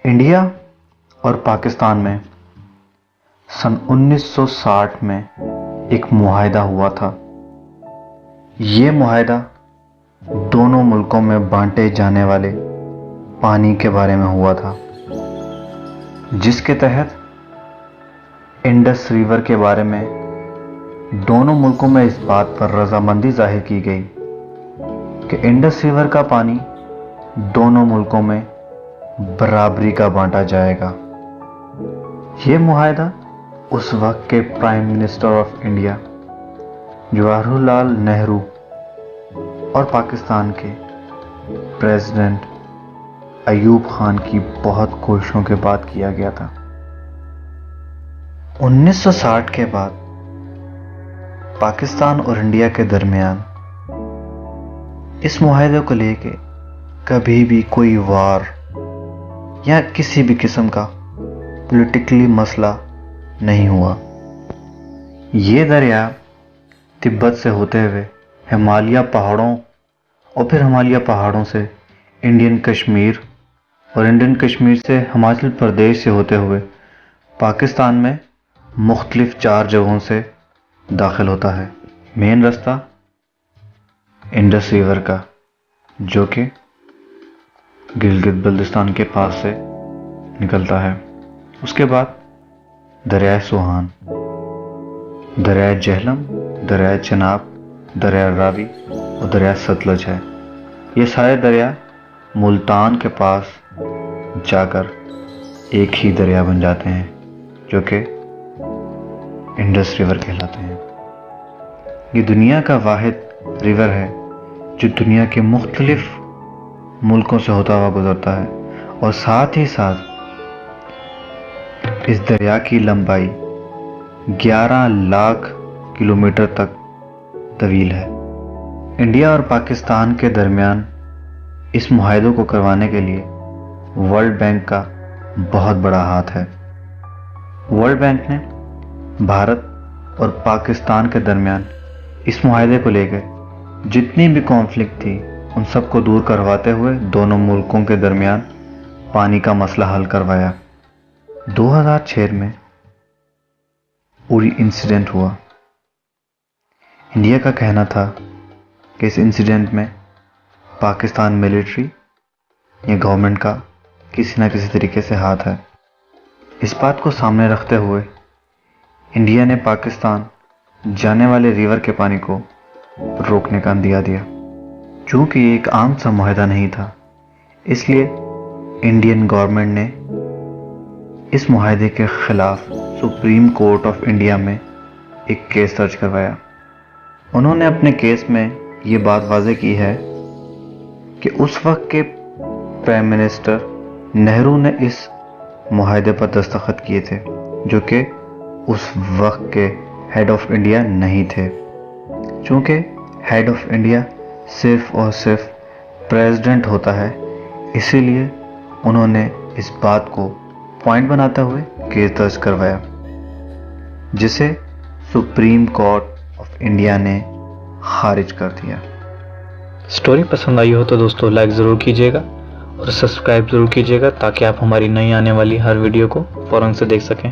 India और पाकिस्तान में सन 1960 में एक मुआहदा हुआ था। ये मुआहदा दोनों मुल्कों में बांटे जाने वाले पानी के बारे में हुआ था, जिसके तहत इंडस रिवर के बारे में दोनों मुल्कों में इस बात पर रजामंदी जाहिर की गई कि इंडस रिवर का पानी दोनों मुल्कों में बराबरी का बांटा जाएगा। ये मुआहदा उस वक्त के prime minister of India Jawaharlal Nehru और पाकिस्तान के प्रेसिडेंट अयूब खान की बहुत कोशिशों के बाद किया गया था। 1960 के बाद पाकिस्तान और इंडिया के दरमियान इस मुआहदे को लेके कभी भी कोई वार या किसी भी किस्म का पॉलिटिकली मसला नहीं हुआ। ये दरिया तिब्बत से होते हुए हिमालय पहाड़ों और फिर हिमालय पहाड़ों से इंडियन कश्मीर और इंडियन कश्मीर से हिमाचल प्रदेश से होते हुए पाकिस्तान में मुख्तलिफ 4 जगहों से दाखिल होता है। मेन रास्ता इंडस रिवर का, जो कि गिलगित बल्तिस्तान के पास से निकलता है। उसके बाद दरिया सुहान, दरिया जहलम, दरिया चनाब, दरिया रावी और दरिया सतलज है। ये सारे दरिया मुल्तान के पास जाकर एक ही दरिया बन जाते हैं, जो कि इंडस रिवर कहलाते हैं। ये दुनिया का वाहिद रिवर है जो दुनिया के मुख्तलिफ मुल्कों से होता हुआ गुजरता है, और साथ ही साथ इस दरिया की लंबाई 11 लाख किलोमीटर तक तवील है। इंडिया और पाकिस्तान के दरमियान इस मुआहदे को करवाने के लिए वर्ल्ड बैंक का बहुत बड़ा हाथ है। वर्ल्ड बैंक ने भारत और पाकिस्तान के दरमियान इस मुआहदे को लेकर जितनी भी कॉन्फ्लिक्ट थी उन सबको दूर करवाते हुए दोनों मुल्कों के दरमियान पानी का मसला हल करवाया। 2006 में उरी इंसिडेंट हुआ। इंडिया का कहना था कि इस इंसिडेंट में पाकिस्तान मिलिट्री या गवर्नमेंट का किसी न किसी तरीके से हाथ है। इस बात को सामने रखते हुए इंडिया ने पाकिस्तान जाने वाले रिवर के पानी को रोकने का अंदिया दिया। चूँकि ये एक आम सा मुआहदा नहीं था, इसलिए इंडियन गवर्नमेंट ने इस मुआहदे के खिलाफ सुप्रीम कोर्ट ऑफ इंडिया में एक केस दर्ज करवाया। उन्होंने अपने केस में ये बात वाज़ेह की है कि उस वक्त के प्राइम मिनिस्टर नेहरू ने इस मुआहदे पर दस्तखत किए थे, जो कि उस वक्त के हेड ऑफ इंडिया नहीं थे। चूँकि हेड ऑफ इंडिया सिर्फ और सिर्फ प्रेसिडेंट होता है, इसीलिए उन्होंने इस बात को पॉइंट बनाते हुए केस दर्ज करवाया, जिसे सुप्रीम कोर्ट ऑफ इंडिया ने खारिज कर दिया। स्टोरी पसंद आई हो तो दोस्तों लाइक ज़रूर कीजिएगा और सब्सक्राइब ज़रूर कीजिएगा, ताकि आप हमारी नई आने वाली हर वीडियो को फ़ौरन से देख सकें।